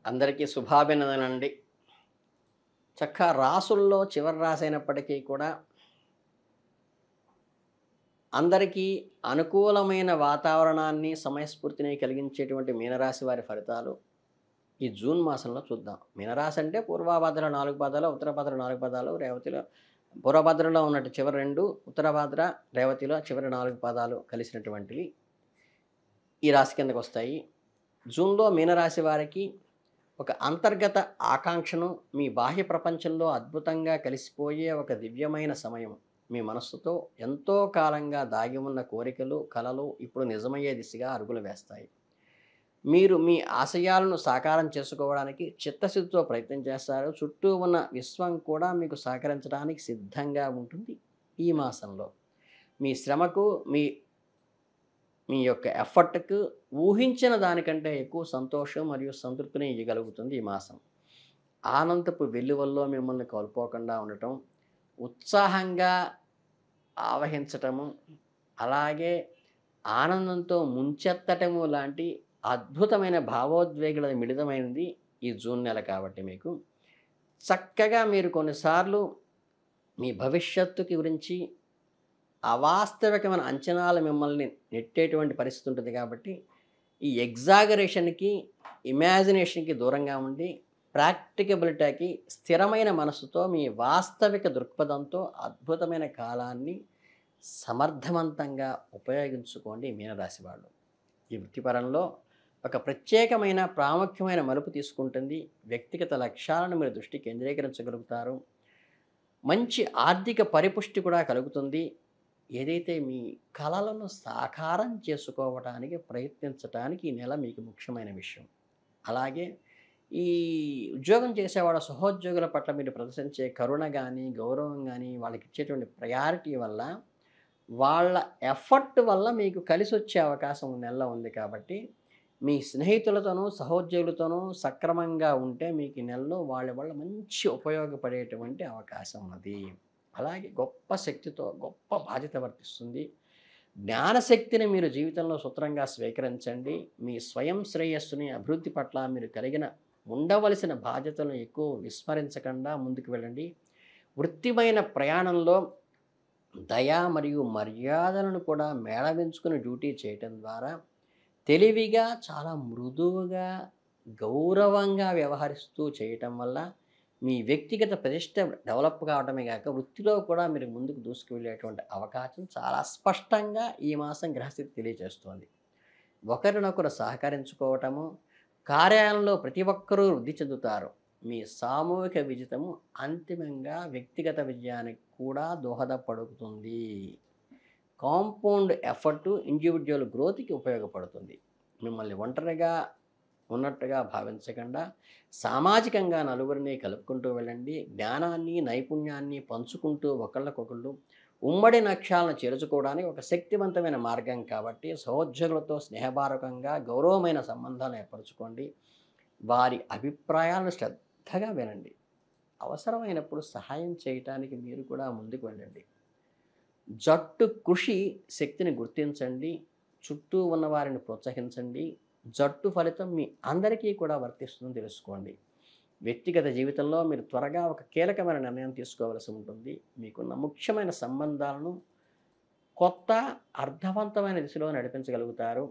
అందరికీ శుభాభినందనండి. చక్కా రాసుల్లో చివరి రాసైనప్పటికీ కూడా అందరికీ అనుకూలమైన వాతావరణాన్ని, సమయస్ఫూర్తిని కలిగించేటువంటి మీనరాశి వారి ఫలితాలు ఈ జూన్ మాసంలో చూద్దాం. మీనరాశి అంటే పూర్వభాద్ర 4 పాదాలు, ఉత్తరభాద్ర 4 పాదాలు, రేవతిలో పూర్వభద్రలో ఉన్నట్టు చివరి 2, ఉత్తరభాద్ర, రేవతిలో చివరి 4 పాదాలు కలిసినటువంటివి ఈ రాశి కిందకొస్తాయి. జూన్‌లో మీనరాశి వారికి ఒక అంతర్గత ఆకాంక్షను మీ బాహ్య ప్రపంచంలో అద్భుతంగా కలిసిపోయే ఒక దివ్యమైన సమయం. మీ మనస్సుతో ఎంతో కాలంగా దాగి ఉన్న కోరికలు, కలలు ఇప్పుడు నిజమయ్యే దిశగా అడుగులు వేస్తాయి. మీరు మీ ఆశయాలను సాకారం చేసుకోవడానికి చిత్తశుద్ధితో ప్రయత్నం చేస్తారు. చుట్టూ ఉన్న విశ్వం కూడా మీకు సహకరించడానికి సిద్ధంగా ఉంటుంది ఈ మాసంలో. మీ శ్రమకు, మీ మీ యొక్క ఎఫర్ట్‌కు ఊహించిన దానికంటే ఎక్కువ సంతోషం మరియు సంతృప్తిని ఇయ్యగలుగుతుంది ఈ మాసం. ఆనందపు వెల్లువల్లో మిమ్మల్ని కోల్పోకుండా ఉండటం, ఉత్సాహంగా ఆవహించటము, అలాగే ఆనందంతో ముంచెత్తటము లాంటి అద్భుతమైన భావోద్వేగాల మిళితమైనది ఈ జూన్ నెల కాబట్టి మీకు. చక్కగా మీరు కొన్నిసార్లు మీ భవిష్యత్తుకి గురించి అవాస్తవికమైన అంచనాలు మిమ్మల్ని నెట్టేటువంటి పరిస్థితి ఉంటుంది కాబట్టి, ఈ ఎగ్జాగరేషన్‌కి, ఇమాజినేషన్‌కి దూరంగా ఉండి, ప్రాక్టికబిలిటీకి స్థిరమైన మనస్సుతో మీ వాస్తవిక దృక్పథంతో అద్భుతమైన కాలాన్ని సమర్థవంతంగా ఉపయోగించుకోండి ఈ మీనరాశి వాళ్ళు. ఈ వృత్తిపరంలో ఒక ప్రత్యేకమైన, ప్రాముఖ్యమైన మలుపు తీసుకుంటుంది. వ్యక్తిగత లక్ష్యాలను మీరు దృష్టి కేంద్రీకరించగలుగుతారు. మంచి ఆర్థిక పరిపుష్టి కూడా కలుగుతుంది. ఏదైతే మీ కలలను సాకారం చేసుకోవటానికి ప్రయత్నించటానికి ఈ నెల మీకు ముఖ్యమైన విషయం. అలాగే ఈ ఉద్యోగం చేసేవాళ్ళ సహోద్యోగుల పట్ల మీరు ప్రదర్శించే కరుణ గానీ, గౌరవం గానీ, వాళ్ళకిచ్చేటువంటి ప్రయారిటీ వల్ల, వాళ్ళ ఎఫర్ట్ వల్ల మీకు కలిసొచ్చే అవకాశం ఈ నెలలో ఉంది కాబట్టి, మీ స్నేహితులతోనూ, సహోద్యోగులతోనూ సక్రమంగా ఉంటే మీకు ఈ నెలలో వాళ్ళ వల్ల మంచి ఉపయోగపడేటువంటి అవకాశం ఉన్నది. అలాగే గొప్ప శక్తితో గొప్ప బాధ్యత వర్తిస్తుంది. జ్ఞానశక్తిని మీరు జీవితంలో సూత్రంగా స్వీకరించండి. మీ స్వయం శ్రేయస్సుని, అభివృద్ధి పట్ల మీరు కలిగిన ఉండవలసిన బాధ్యతలను ఎక్కువ విస్మరించకుండా ముందుకు వెళ్ళండి. వృత్తిమైన ప్రయాణంలో దయ మరియు మర్యాదలను కూడా మేళవించుకుని డ్యూటీ చేయటం ద్వారా తెలివిగా, చాలా మృదువుగా, గౌరవంగా వ్యవహరిస్తూ చేయటం వల్ల మీ వ్యక్తిగత ప్రతిష్ట డెవలప్ కావడమే కాక వృత్తిలో కూడా మీరు ముందుకు దూసుకువెళ్ళేటువంటి అవకాశం చాలా స్పష్టంగా ఈ మాసం గ్రహస్థితి తెలియజేస్తోంది. ఒకరినొకరు సహకరించుకోవటము, కార్యాలయంలో ప్రతి ఒక్కరూ వృద్ధి చెందుతారు. మీ సామూహిక విజయము అంతిమంగా వ్యక్తిగత విజయానికి కూడా దోహదపడుతుంది. కాంపౌండ్ ఎఫర్ట్ ఇండివిడ్యువల్ గ్రోత్‌కి ఉపయోగపడుతుంది. మిమ్మల్ని ఒంటరిగా ఉన్నట్టుగా భావించకుండా సామాజికంగా నలుగురిని కలుపుకుంటూ వెళ్ళండి. జ్ఞానాన్ని, నైపుణ్యాన్ని పంచుకుంటూ ఒకళ్ళకొకళ్ళు ఉమ్మడి లక్ష్యాలను చేర్చుకోవడానికి ఒక శక్తివంతమైన మార్గం కాబట్టి సహోద్యోగులతో స్నేహపూర్వకంగా, గౌరవమైన సంబంధాలను ఏర్పరచుకోండి. వారి అభిప్రాయాలను శ్రద్ధగా వినండి. అవసరమైనప్పుడు సహాయం చేయటానికి మీరు కూడా ముందుకు వెళ్ళండి. జట్టు కృషి శక్తిని గుర్తించండి. చుట్టూ ఉన్న వారిని ప్రోత్సహించండి. జట్టు ఫలితం మీ అందరికీ కూడా వర్తిస్తుందని తెలుసుకోండి. వ్యక్తిగత జీవితంలో మీరు త్వరగా ఒక కీలకమైన నిర్ణయం తీసుకోవలసి ఉంటుంది. మీకున్న ముఖ్యమైన సంబంధాలను కొత్త, అర్థవంతమైన దిశలో నడిపించగలుగుతారు.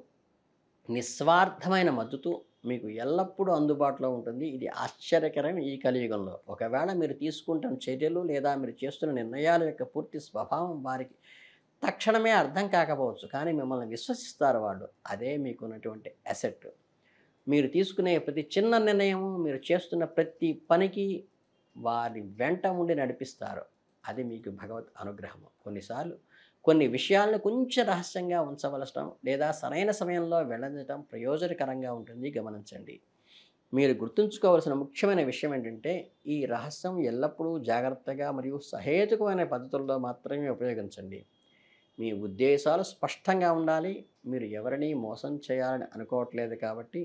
నిస్వార్థమైన మద్దతు మీకు ఎల్లప్పుడూ అందుబాటులో ఉంటుంది. ఇది ఆశ్చర్యకరం ఈ కలియుగంలో. ఒకవేళ మీరు తీసుకుంటున్న చర్యలు లేదా మీరు చేస్తున్న నిర్ణయాల యొక్క పూర్తి స్వభావం వారికి తక్షణమే అర్థం కాకపోవచ్చు. కానీ మిమ్మల్ని విశ్వసిస్తారు వాళ్ళు. అదే మీకున్నటువంటి అసెట్. మీరు తీసుకునే ప్రతి చిన్న నిర్ణయము, మీరు చేస్తున్న ప్రతి పనికి వారి వెంట ఉండి నడిపిస్తారు. అది మీకు భగవత్ అనుగ్రహము. కొన్నిసార్లు కొన్ని విషయాలను కొంచెం రహస్యంగా ఉంచవలసడం లేదా సరైన సమయంలో వెళ్ళడం ప్రయోజనకరంగా ఉంటుంది, గమనించండి. మీరు గుర్తుంచుకోవాల్సిన ముఖ్యమైన విషయం ఏంటంటే, ఈ రహస్యం ఎల్లప్పుడూ జాగ్రత్తగా మరియు సహేతుకమైన పద్ధతుల్లో మాత్రమే ఉపయోగించండి. మీ ఉద్దేశాలు స్పష్టంగా ఉండాలి. మీరు ఎవరిని మోసం చేయాలని అనుకోవట్లేదు కాబట్టి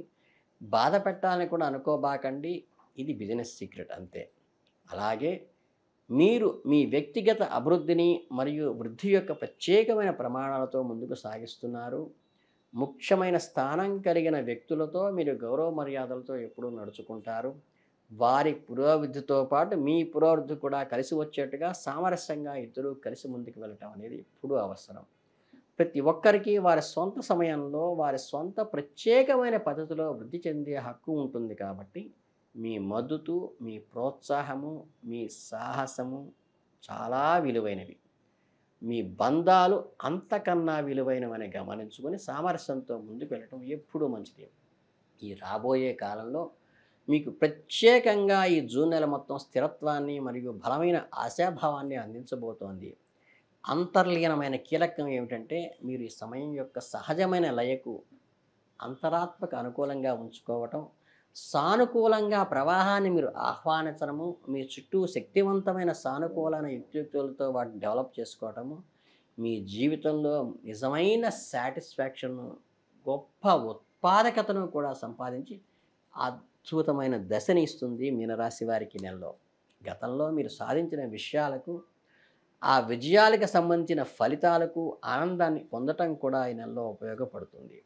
బాధ పెట్టాలని కూడా అనుకోబాకండి. ఇది బిజినెస్ సీక్రెట్ అంతే. అలాగే మీరు మీ వ్యక్తిగత అభివృద్ధిని మరియు వృద్ధి యొక్క ప్రత్యేకమైన ప్రమాణాలతో ముందుకు సాగిస్తున్నారు. ముఖ్యమైన స్థానం కలిగిన వ్యక్తులతో మీరు గౌరవ మర్యాదలతో ఎప్పుడూ నడుచుకుంటారు. వారి పురోభివృద్ధితో పాటు మీ పురోభివృద్ధి కూడా కలిసి వచ్చేట్టుగా సామరస్యంగా ఇద్దరూ కలిసి ముందుకు వెళ్ళటం అనేది ఎప్పుడూ అవసరం. ప్రతి ఒక్కరికి వారి సొంత సమయంలో, వారి సొంత ప్రత్యేకమైన పద్ధతిలో వృద్ధి చెందే హక్కు ఉంటుంది కాబట్టి, మీ మద్దతు, మీ ప్రోత్సాహము, మీ సాహసము చాలా విలువైనవి. మీ బంధాలు అంతకన్నా విలువైనవని గమనించుకొని సామరస్యంతో ముందుకు వెళ్ళటం ఎప్పుడూ మంచిది. ఈ రాబోయే కాలంలో మీకు ప్రత్యేకంగా ఈ జూన్ నెల మొత్తం స్థిరత్వాన్ని మరియు బలమైన ఆశాభావాన్ని అందించబోతోంది. అంతర్లీనమైన కీలకం ఏమిటంటే మీరు ఈ సమయం యొక్క సహజమైన లయకు అంతరాత్మక అనుకూలంగా ఉంచుకోవటం, సానుకూలంగా ప్రవాహాన్ని మీరు ఆహ్వానించడము, మీ చుట్టూ శక్తివంతమైన సానుకూలమైన యుక్తియుక్తులతో వాటిని డెవలప్ చేసుకోవటము, మీ జీవితంలో నిజమైన సాటిస్ఫాక్షన్ను, గొప్ప ఉత్పాదకతను కూడా సంపాదించి అద్భుతమైన దశని ఇస్తుంది మీనరాశి వారికి నెలలో. గతంలో మీరు సాధించిన విషయాలకు, ఆ విజయాలకు సంబంధించిన ఫలితాలకు ఆనందాన్ని పొందటం కూడా ఈ నెలలో ఉపయోగపడుతుంది.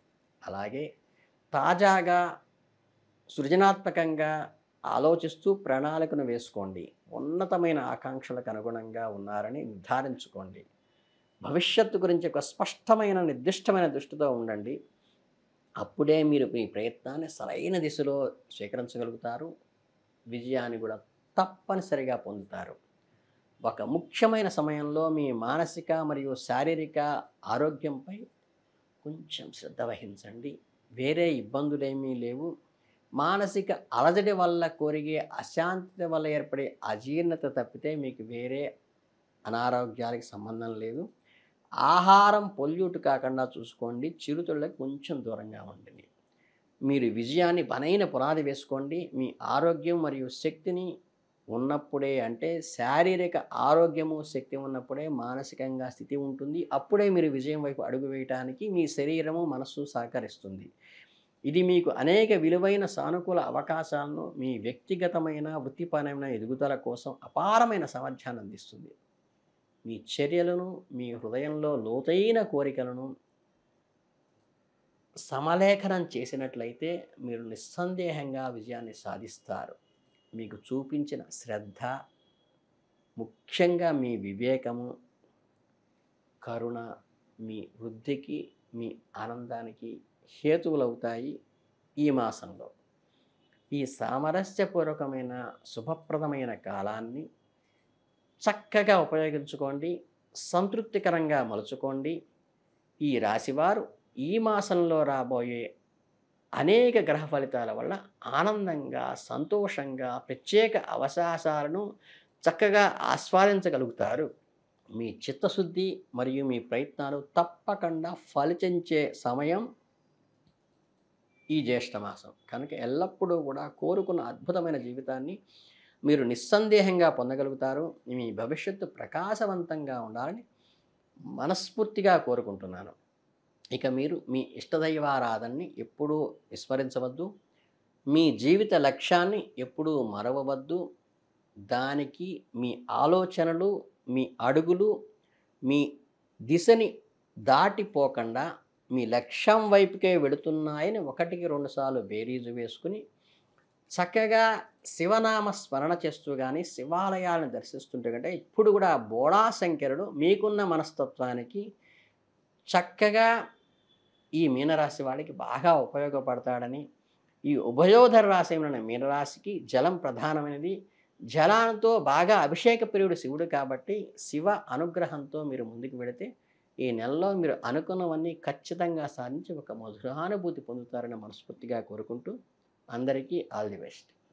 అలాగే తాజాగా సృజనాత్మకంగా ఆలోచిస్తూ ప్రణాళికను వేసుకోండి. ఉన్నతమైన ఆకాంక్షలకు అనుగుణంగా ఉన్నారని నిర్ధారించుకోండి. భవిష్యత్తు గురించి ఒక స్పష్టమైన నిర్దిష్టమైన దృష్టితో ఉండండి. అప్పుడే మీరు మీ ప్రయత్నాన్ని సరైన దిశలో స్వీకరించగలుగుతారు. విజయాన్ని కూడా తప్పనిసరిగా పొందుతారు. ఒక ముఖ్యమైన సమయంలో మీ మానసిక మరియు శారీరక ఆరోగ్యంపై కొంచెం శ్రద్ధ వహించండి. వేరే ఇబ్బందులేమీ లేవు. మానసిక అలజడి వల్ల కోరిగే అశాంతి వల్ల ఏర్పడే అజీర్ణత తప్పితే మీకు వేరే అనారోగ్యాలకు సంబంధం లేదు. ఆహారం పొల్యూట్ కాకుండా చూసుకోండి. చిరుతిళ్ళకి కొంచెం దూరంగా ఉండండి. మీరు విజయాన్ని బలమైన పునాది వేసుకోండి. మీ ఆరోగ్యం మరియు శక్తిని ఉన్నప్పుడే, అంటే శారీరక ఆరోగ్యము శక్తి ఉన్నప్పుడే మానసికంగా స్థితి ఉంటుంది. అప్పుడే మీరు విజయం వైపు అడుగు వేయటానికి మీ శరీరము మనస్సు సహకరిస్తుంది. ఇది మీకు అనేక విలువైన సానుకూల అవకాశాలను, మీ వ్యక్తిగతమైన వృత్తిపరమైన ఎదుగుదల కోసం అపారమైన సామర్థ్యాన్ని అందిస్తుంది. మీ చర్యలను, మీ హృదయంలో లోతైన కోరికలను సమలేఖనం చేసినట్లయితే మీరు నిస్సందేహంగా విజయాన్ని సాధిస్తారు. మీకు చూపించిన శ్రద్ధ, ముఖ్యంగా మీ వివేకము, కరుణ మీ వృద్ధికి, మీ ఆనందానికి హేతువులవుతాయి. ఈ మాసంలో ఈ సామరస్యపూర్వకమైన శుభప్రదమైన కాలాన్ని చక్కగా ఉపయోగించుకోండి. సంతృప్తికరంగా మలుచుకోండి. ఈ రాశివారు ఈ మాసంలో రాబోయే అనేక గ్రహ ఫలితాల వల్ల ఆనందంగా, సంతోషంగా, ప్రత్యేక అవకాశాలను చక్కగా ఆస్వాదించగలుగుతారు. మీ చిత్తశుద్ధి మరియు మీ ప్రయత్నాలు తప్పకుండా ఫలించే సమయం ఈ జ్యేష్ఠమాసం. కనుక ఎల్లప్పుడూ కూడా కోరుకున్న అద్భుతమైన జీవితాన్ని మీరు నిస్సందేహంగా పొందగలుగుతారు. మీ భవిష్యత్తు ప్రకాశవంతంగా ఉండాలని మనస్ఫూర్తిగా కోరుకుంటున్నాను. ఇక మీరు మీ ఇష్టదైవారాధనని ఎప్పుడూ విస్మరించవద్దు. మీ జీవిత లక్ష్యాన్ని ఎప్పుడూ మరవవద్దు. దానికి మీ ఆలోచనలు, మీ అడుగులు, మీ దిశని దాటిపోకుండా మీ లక్ష్యం వైపుకే వెళుతున్నాయని 1కి 2 సార్లు బేరీజు వేసుకుని చక్కగా శివనామ స్మరణ చేస్తూ కానీ, శివాలయాలను దర్శిస్తుంటే కంటే ఇప్పుడు కూడా బోళా శంకరుడు మీకున్న మనస్తత్వానికి చక్కగా ఈ మీనరాశి వాళ్ళకి బాగా ఉపయోగపడతాడని, ఈ ఉభయోధర రాశి అయిన మీనరాశికి జలం ప్రధానమైనది. జలంతో బాగా అభిషేక ప్రియుడు శివుడు కాబట్టి శివ అనుగ్రహంతో మీరు ముందుకు వెళితే ఈ నెలలో మీరు అనుకున్నవన్నీ ఖచ్చితంగా సాధించి ఒక మధురానుభూతి పొందుతారని మనస్ఫూర్తిగా కోరుకుంటూ అందరికీ ఆల్ ది బెస్ట్.